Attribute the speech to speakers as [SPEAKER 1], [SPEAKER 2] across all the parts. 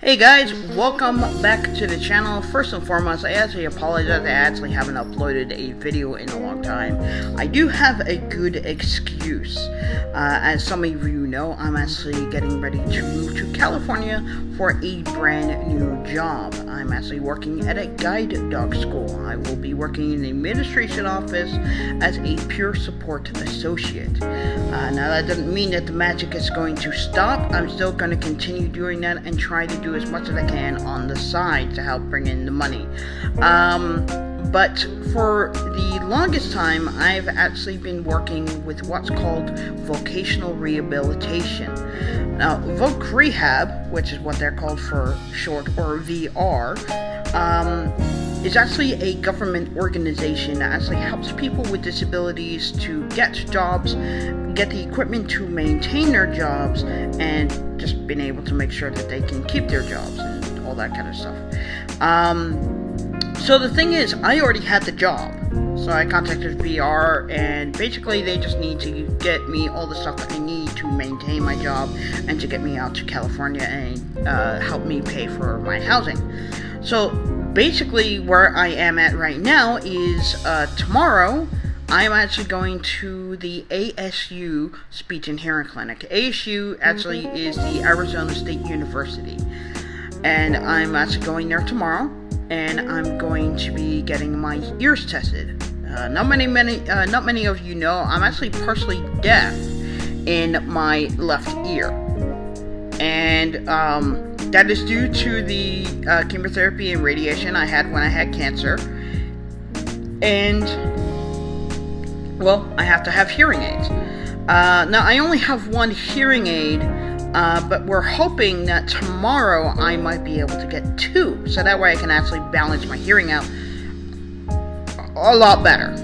[SPEAKER 1] Hey guys, welcome back to the channel. First and foremost, I actually apologize. I actually haven't uploaded a video in a long time. I do have a good excuse. As some of you know, I'm actually getting ready to move to California for a brand new job. I'm actually working at a guide dog school. I will be working in the administration office as a peer support associate. Now that doesn't mean that the magic is going to stop. I'm still going to continue doing that and try to do as much as I can on the side to help bring in the money. But for the longest time, I've actually been working with what's called vocational rehabilitation. Now, Voc Rehab, which is what they're called for short, or VR, is actually a government organization that actually helps people with disabilities to get jobs, get the equipment to maintain their jobs, and just being able to make sure that they can keep their jobs and all that kind of stuff. So the thing is, I already had the job, so I contacted VR, and basically they just need to get me all the stuff that I need to maintain my job and to get me out to California and help me pay for my housing. So basically where I am at right now is tomorrow I'm actually going to the ASU Speech and Hearing Clinic. ASU actually is the Arizona State University, and I'm actually going there tomorrow, and I'm going to be getting my ears tested. Not many of you know, I'm actually partially deaf in my left ear, and that is due to the chemotherapy and radiation I had when I had cancer. And well, I have to have hearing aids. Now, I only have one hearing aid, but we're hoping that tomorrow I might be able to get two, so that way I can actually balance my hearing out a lot better.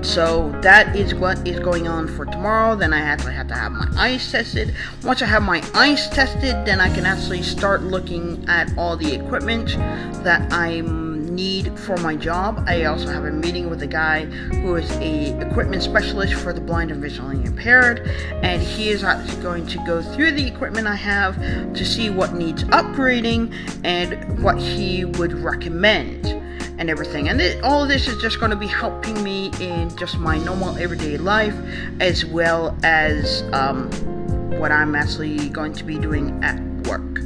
[SPEAKER 1] So that is what is going on for tomorrow. Then I actually have to have my eyes tested. Once I have my eyes tested, then I can actually start looking at all the equipment that I need for my job. I also have a meeting with a guy who is a equipment specialist for the blind and visually impaired, and he is actually going to go through the equipment I have to see what needs upgrading and what he would recommend and everything. And all of this is just going to be helping me in just my normal everyday life, as well as what I'm actually going to be doing at work.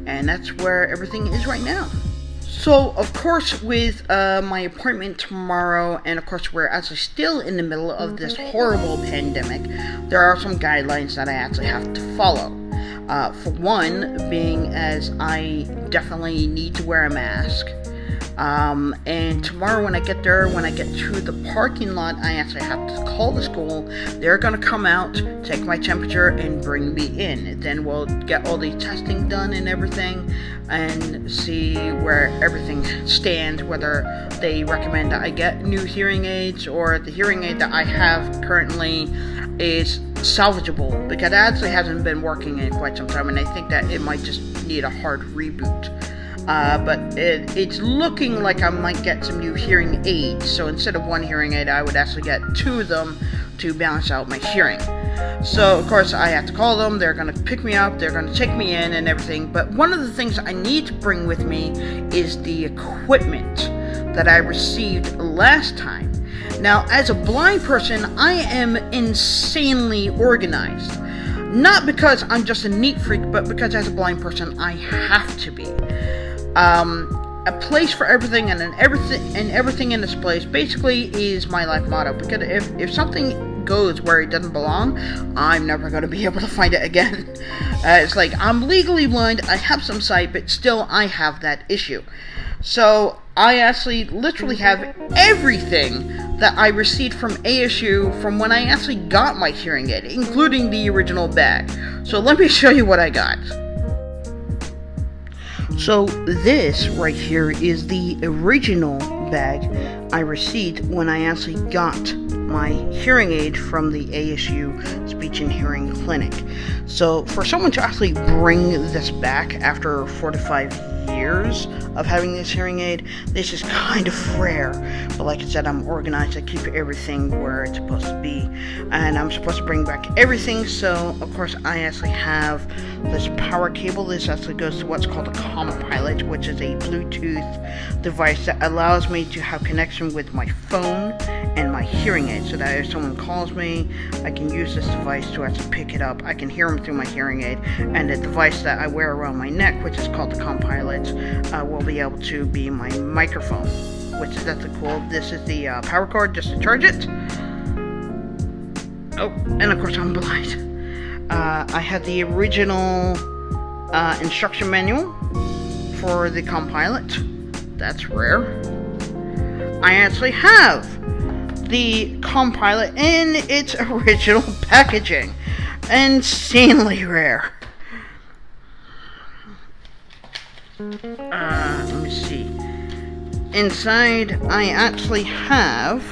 [SPEAKER 1] And that's where everything is right now. So, of course, with my appointment tomorrow, and of course we're actually still in the middle of this horrible pandemic, there are some guidelines that I actually have to follow. For one, being as I definitely need to wear a mask. And tomorrow when I get there, when I get to the parking lot, I actually have to call the school. They're going to come out, take my temperature, and bring me in. Then we'll get all the testing done and everything, and see where everything stands, whether they recommend that I get new hearing aids, or the hearing aid that I have currently is salvageable, because it actually hasn't been working in quite some time, and I think that it might just need a hard reboot. But it's looking like I might get some new hearing aids. So instead of one hearing aid, I would actually get two of them to balance out my hearing. So of course I have to call them. They're going to pick me up. They're going to take me in and everything. But one of the things I need to bring with me is the equipment that I received last time. Now, as a blind person, I am insanely organized. Not because I'm just a neat freak, but because as a blind person, I have to be. A place for everything, and everything in this place basically is my life motto, because if something goes where it doesn't belong, I'm never going to be able to find it again. It's like, I'm legally blind, I have some sight, but still I have that issue. So I actually literally have everything that I received from ASU from when I actually got my hearing aid, including the original bag. So let me show you what I got. So this right here is the original bag I received when I actually got my hearing aid from the ASU Speech and Hearing Clinic. So for someone to actually bring this back after 4 to 5 years of having this hearing aid. This is kind of rare, but like I said, I'm organized. I keep everything where it's supposed to be, and I'm supposed to bring back everything. So of course I actually have this power cable. This actually goes to what's called a ComPilot, which is a Bluetooth device that allows me to have connection with my phone and my hearing aid, so that if someone calls me, I can use this device to actually pick it up. I can hear them through my hearing aid, and the device that I wear around my neck, which is called the ComPilot, will be able to be my microphone, which is actually cool. This is the power cord just to charge it. Oh, and of course I'm blind. I have the original instruction manual for the ComPilot. That's rare. I actually have the ComPilot in its original packaging. Insanely rare. Let me see. Inside, I actually have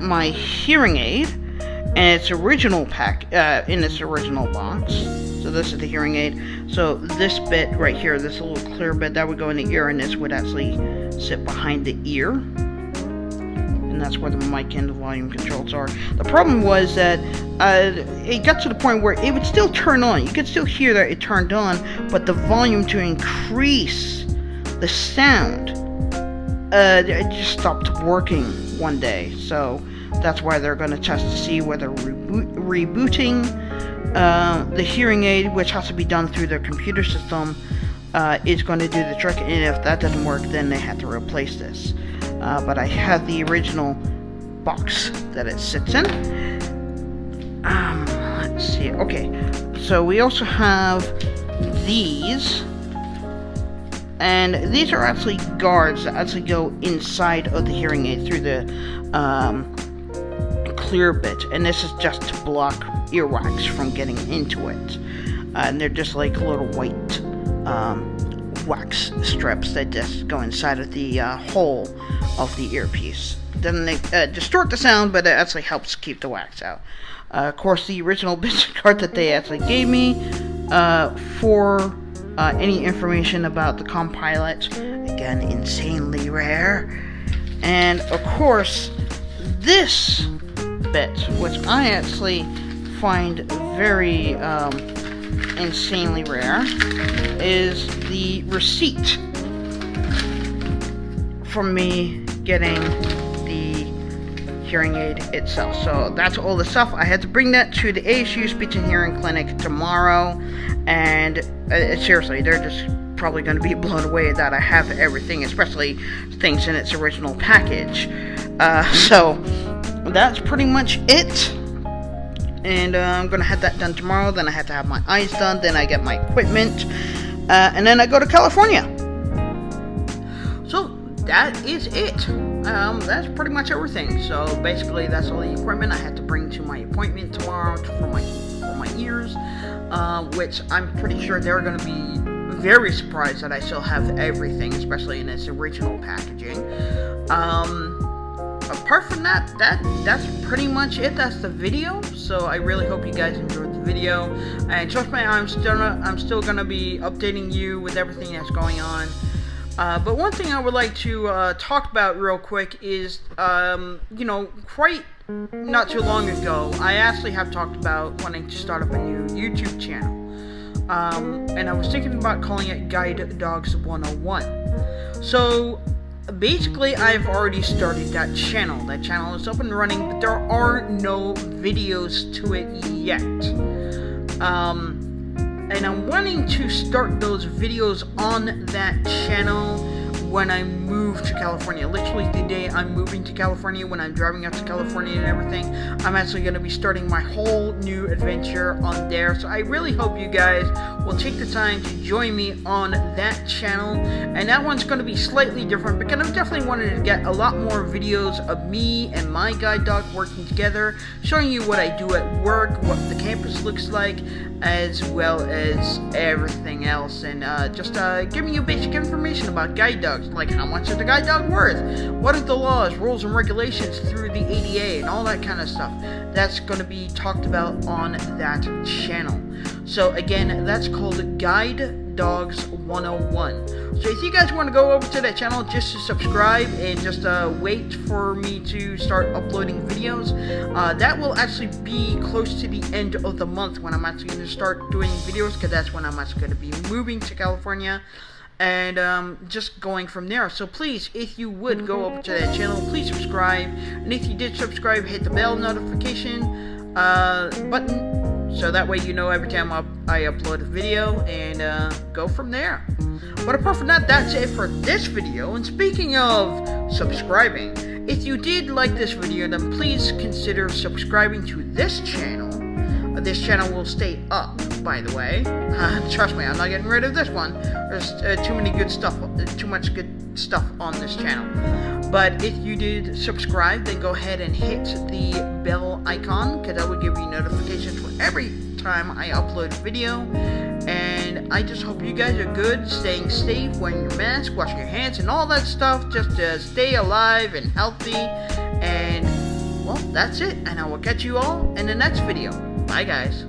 [SPEAKER 1] my hearing aid in its original in its original box. So this is the hearing aid. So this bit right here, this little clear bit, that would go in the ear, and this would actually sit behind the ear. And that's where the mic and the volume controls are. The problem was that it got to the point where it would still turn on. You could still hear that it turned on, but the volume to increase the sound, it just stopped working one day. So that's why they're going to test to see whether rebooting the hearing aid, which has to be done through their computer system, is going to do the trick. And if that doesn't work, then they have to replace this. But I have the original box that it sits in. Let's see. Okay, so we also have these, and these are actually guards that actually go inside of the hearing aid through the clear bit, and this is just to block earwax from getting into it. And they're just like little white wax strips that just go inside of the hole of the earpiece. Then they distort the sound, but it actually helps keep the wax out. Of course, the original business card that they actually gave me for any information about the ComPilot, again, insanely rare. And of course, this bit, which I actually find very insanely rare, is the receipt from me getting the hearing aid itself. So that's all the stuff. I had to bring that to the ASU Speech and Hearing Clinic tomorrow, and seriously, they're just probably going to be blown away that I have everything, especially things in its original package. So that's pretty much it. And I'm going to have that done tomorrow. Then I have to have my eyes done. Then I get my equipment. And then I go to California. So that is it. That's pretty much everything. So basically, that's all the equipment I had to bring to my appointment tomorrow for my ears. Which I'm pretty sure they're going to be very surprised that I still have everything, especially in its original packaging. Apart from that, that's pretty much it. That's the video. So I really hope you guys enjoyed the video. And trust me, I'm still gonna be updating you with everything that's going on. But one thing I would like to talk about real quick is, quite not too long ago, I actually have talked about wanting to start up a new YouTube channel. And I was thinking about calling it Guide Dogs 101. So basically, I've already started that channel. That channel is up and running, but there are no videos to it yet. And I'm wanting to start those videos on that channel when I move to California. Literally the day I'm moving to California, when I'm driving out to California and everything, I'm actually going to be starting my whole new adventure on there. So I really hope you guys will take the time to join me on that channel. And that one's going to be slightly different because I'm definitely wanting to get a lot more videos of me and my guide dog working together, showing you what I do at work, what the campus looks like, as well as everything else, and just giving you basic information about guide dogs, like how much is the guide dog worth, what are the laws, rules, and regulations through the ADA, and all that kind of stuff. That's going to be talked about on that channel. So again, that's called Guide Dogs 101. So if you guys want to go over to that channel just to subscribe and just wait for me to start uploading videos, that will actually be close to the end of the month when I'm actually going to start doing videos, because that's when I'm actually going to be moving to California. And just going from there. So please, if you would go over to that channel, please subscribe. And if you did subscribe, hit the bell notification button, so that way you know every time I upload a video, and go from there. But apart from that, that's it for this video. And speaking of subscribing, if you did like this video, then please consider subscribing to this channel. This channel will stay up, by the way. Trust me, I'm not getting rid of this one. There's too much good stuff on this channel. But if you did subscribe, then go ahead and hit the bell icon, because that will give you notifications for every time I upload a video. And I just hope you guys are good, staying safe, wearing your mask, washing your hands, and all that stuff, just to stay alive and healthy. And well, that's it, and I will catch you all in the next video. Bye, guys.